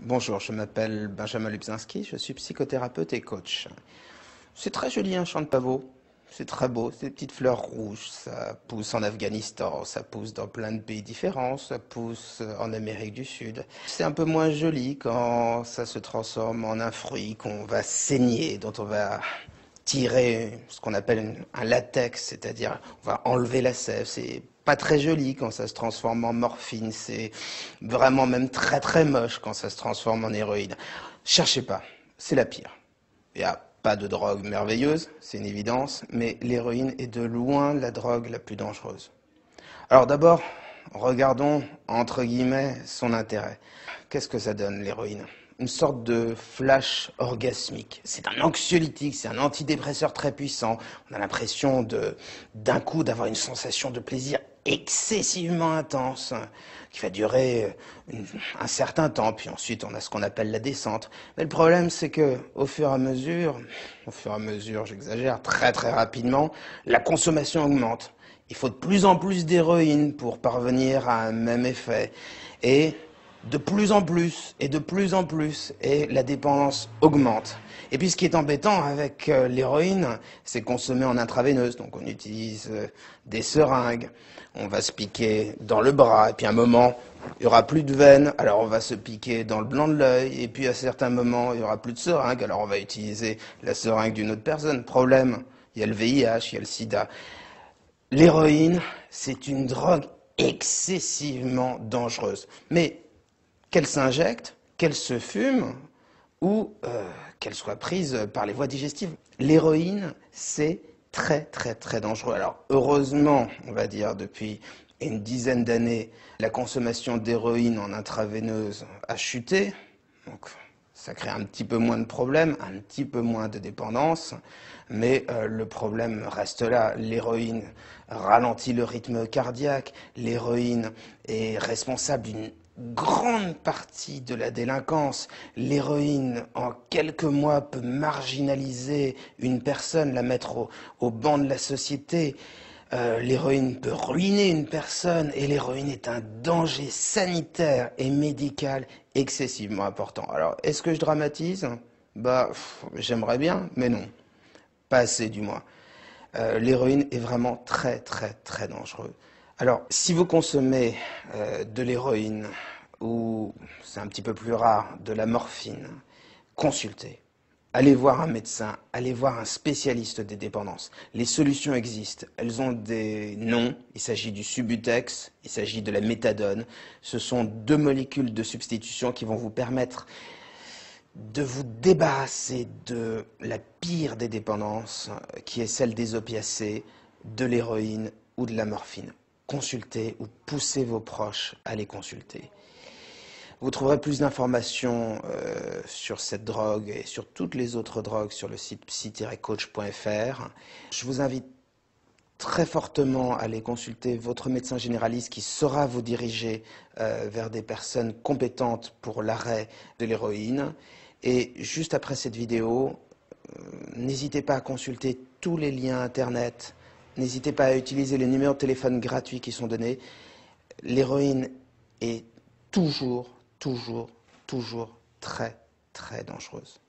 Bonjour, je m'appelle Benjamin Lubzinski, je suis psychothérapeute et coach. C'est très joli un champ de pavot, c'est très beau, c'est des petites fleurs rouges, ça pousse en Afghanistan, ça pousse dans plein de pays différents, ça pousse en Amérique du Sud. C'est un peu moins joli quand ça se transforme en un fruit qu'on va saigner, dont on va tirer ce qu'on appelle un latex, c'est-à-dire on va enlever la sève. C'est pas très joli quand ça se transforme en morphine, c'est vraiment même très très moche quand ça se transforme en héroïne. Cherchez pas, c'est la pire. Il n'y a pas de drogue merveilleuse, c'est une évidence, mais l'héroïne est de loin la drogue la plus dangereuse. Alors d'abord, regardons entre guillemets son intérêt. Qu'est-ce que ça donne l'héroïne? Une sorte de flash orgasmique. C'est un anxiolytique, c'est un antidépresseur très puissant. On a l'impression d'un coup d'avoir une sensation de plaisir excessivement intense qui va durer un certain temps, puis ensuite on a ce qu'on appelle la descente. Mais le problème c'est que au fur et à mesure, j'exagère, très très rapidement, la consommation augmente. Il faut de plus en plus d'héroïne pour parvenir à un même effet. Et de plus en plus, et de plus en plus, et la dépendance augmente. Et puis ce qui est embêtant avec l'héroïne, c'est consommer en intraveineuse. Donc on utilise des seringues, on va se piquer dans le bras, et puis à un moment, il n'y aura plus de veine, alors on va se piquer dans le blanc de l'œil, et puis à certains moments, il n'y aura plus de seringue, alors on va utiliser la seringue d'une autre personne. Problème, il y a le VIH, il y a le sida. L'héroïne, c'est une drogue excessivement dangereuse. Mais qu'elle s'injecte, qu'elle se fume ou qu'elle soit prise par les voies digestives. L'héroïne, c'est très très très dangereux. Alors heureusement, on va dire depuis une dizaine d'années, la consommation d'héroïne en intraveineuse a chuté. Donc ça crée un petit peu moins de problèmes, un petit peu moins de dépendance, mais le problème reste là. L'héroïne ralentit le rythme cardiaque, l'héroïne est responsable d'une grande partie de la délinquance. L'héroïne, en quelques mois, peut marginaliser une personne, la mettre au banc de la société. L'héroïne peut ruiner une personne et l'héroïne est un danger sanitaire et médical excessivement important. Alors, est-ce que je dramatise? J'aimerais bien, mais non. Pas assez du moins. L'héroïne est vraiment très très très dangereux. Alors, si vous consommez de l'héroïne ou, c'est un petit peu plus rare, de la morphine, consultez. Allez voir un médecin, allez voir un spécialiste des dépendances. Les solutions existent, elles ont des noms. Il s'agit du Subutex, il s'agit de la méthadone. Ce sont deux molécules de substitution qui vont vous permettre de vous débarrasser de la pire des dépendances, qui est celle des opiacés, de l'héroïne ou de la morphine. Consultez ou poussez vos proches à les consulter. Vous trouverez plus d'informations sur cette drogue et sur toutes les autres drogues sur le site psy-coach.fr. Je vous invite très fortement à aller consulter votre médecin généraliste qui saura vous diriger vers des personnes compétentes pour l'arrêt de l'héroïne. Et juste après cette vidéo, n'hésitez pas à consulter tous les liens internet, n'hésitez pas à utiliser les numéros de téléphone gratuits qui sont donnés. L'héroïne est toujours très, très dangereuse.